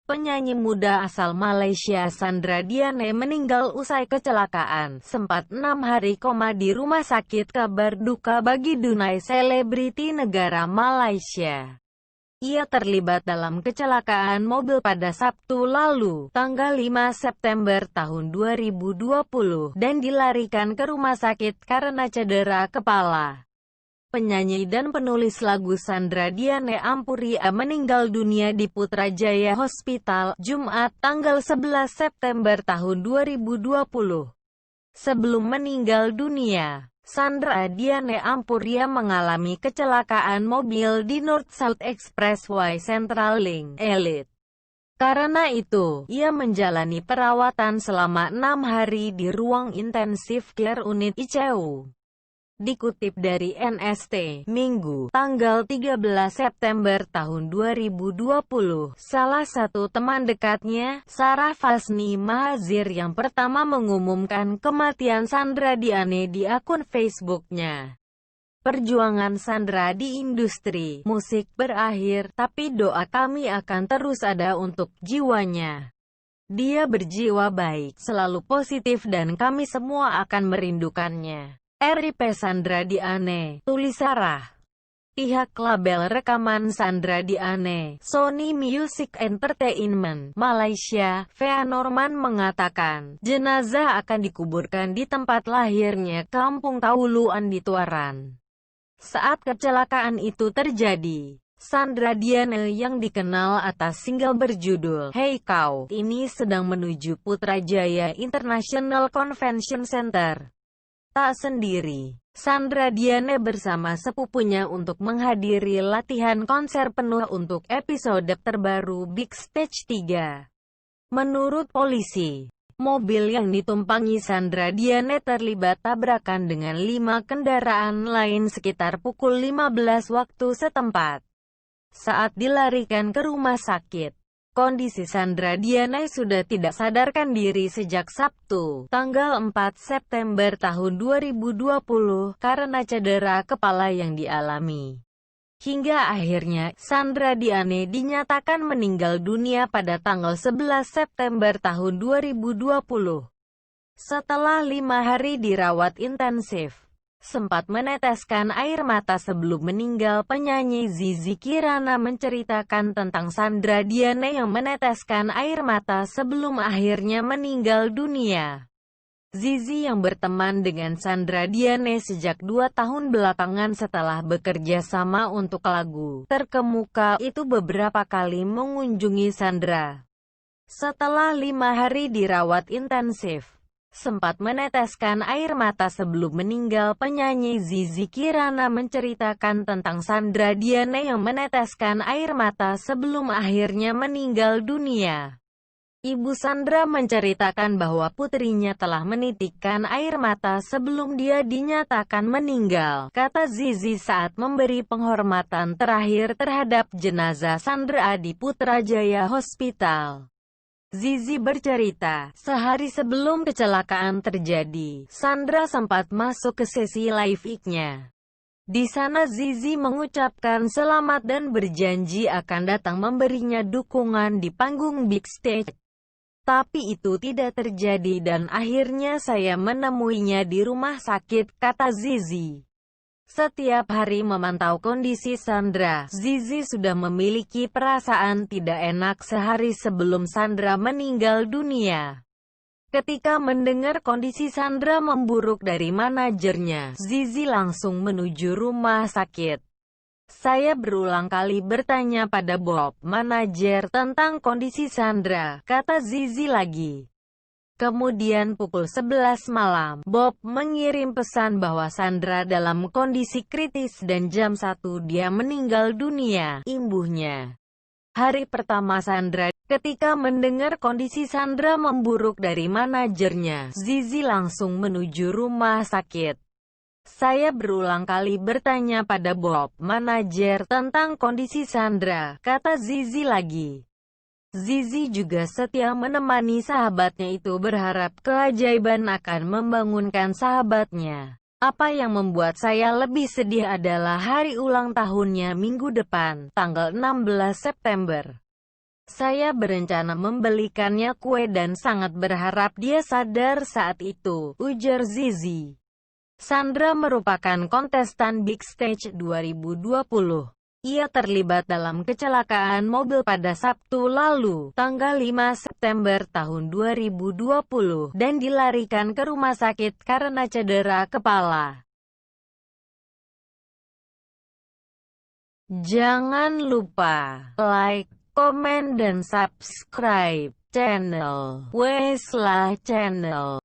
Penyanyi muda asal Malaysia Sandra Diane meninggal usai kecelakaan. Sempat 6 hari koma di rumah sakit. Kabar duka bagi dunia selebriti negara Malaysia. Ia terlibat dalam kecelakaan mobil pada Sabtu lalu, tanggal 5 September tahun 2020, dan dilarikan ke rumah sakit karena cedera kepala. Penyanyi dan penulis lagu Sandra Diane Ampuria meninggal dunia di Putrajaya Hospital, Jumat, tanggal 11 September tahun 2020. Sebelum meninggal dunia, Sandra Diane Ampuria mengalami kecelakaan mobil di North-South Expressway Central Link Elite. Karena itu, ia menjalani perawatan selama 6 hari di ruang intensif care unit ICU. Dikutip dari NST, Minggu, tanggal 13 September tahun 2020, salah satu teman dekatnya, Sarah Fasni Mahazir yang pertama mengumumkan kematian Sandra Diane di akun Facebooknya. Perjuangan Sandra di industri musik berakhir, tapi doa kami akan terus ada untuk jiwanya. Dia berjiwa baik, selalu positif dan kami semua akan merindukannya. RIP Sandra Diane, tulis Sarah. Pihak label rekaman Sandra Diane, Sony Music Entertainment, Malaysia, Fea Norman mengatakan, jenazah akan dikuburkan di tempat lahirnya, Kampung Tauluan di Tuaran. Saat kecelakaan itu terjadi, Sandra Diane yang dikenal atas single berjudul Hey Kau ini sedang menuju Putrajaya International Convention Center. Tak sendiri, Sandra Diane bersama sepupunya untuk menghadiri latihan konser penuh untuk episode terbaru Big Stage 3. Menurut polisi, mobil yang ditumpangi Sandra Diane terlibat tabrakan dengan 5 kendaraan lain sekitar pukul 15 waktu setempat. Saat dilarikan ke rumah sakit, kondisi Sandra Diane sudah tidak sadarkan diri sejak Sabtu, tanggal 4 September tahun 2020, karena cedera kepala yang dialami. Hingga akhirnya, Sandra Diane dinyatakan meninggal dunia pada tanggal 11 September tahun 2020. Setelah 5 hari dirawat intensif, sempat meneteskan air mata sebelum meninggal. Penyanyi Zizi Kirana menceritakan tentang Sandra Diane yang meneteskan air mata sebelum akhirnya meninggal dunia. Zizi yang berteman dengan Sandra Diane sejak 2 tahun belakangan setelah bekerja sama untuk lagu terkemuka itu beberapa kali mengunjungi Sandra. Setelah 5 hari dirawat intensif, sempat meneteskan air mata sebelum meninggal. Penyanyi Zizi Kirana menceritakan tentang Sandra Diane yang meneteskan air mata sebelum akhirnya meninggal dunia. Ibu Sandra menceritakan bahwa putrinya telah menitikkan air mata sebelum dia dinyatakan meninggal, kata Zizi saat memberi penghormatan terakhir terhadap jenazah Sandra di Putrajaya Hospital. Zizi bercerita, sehari sebelum kecelakaan terjadi, Sandra sempat masuk ke sesi live IG-nya. Di sana Zizi mengucapkan selamat dan berjanji akan datang memberinya dukungan di panggung Big Stage. Tapi itu tidak terjadi dan akhirnya saya menemuinya di rumah sakit, kata Zizi. Setiap hari memantau kondisi Sandra, Zizi sudah memiliki perasaan tidak enak sehari sebelum Sandra meninggal dunia. Ketika mendengar kondisi Sandra memburuk dari manajernya, Zizi langsung menuju rumah sakit. Saya berulang kali bertanya pada Bob, manajer, tentang kondisi Sandra, kata Zizi lagi. Kemudian pukul 11 malam, Bob mengirim pesan bahwa Sandra dalam kondisi kritis dan jam 1 dia meninggal dunia, imbuhnya. Hari pertama Sandra, ketika mendengar kondisi Sandra memburuk dari manajernya, Zizi langsung menuju rumah sakit. Saya berulang kali bertanya pada Bob, manajer, tentang kondisi Sandra, kata Zizi lagi. Zizi juga setia menemani sahabatnya itu, berharap keajaiban akan membangunkan sahabatnya. Apa yang membuat saya lebih sedih adalah hari ulang tahunnya minggu depan, tanggal 16 September. Saya berencana membelikannya kue dan sangat berharap dia sadar saat itu, ujar Zizi. Sandra merupakan kontestan Big Stage 2020. Ia terlibat dalam kecelakaan mobil pada Sabtu lalu, tanggal 5 September tahun 2020, dan dilarikan ke rumah sakit karena cedera kepala. Jangan lupa like, komen dan subscribe channel Wesla Channel.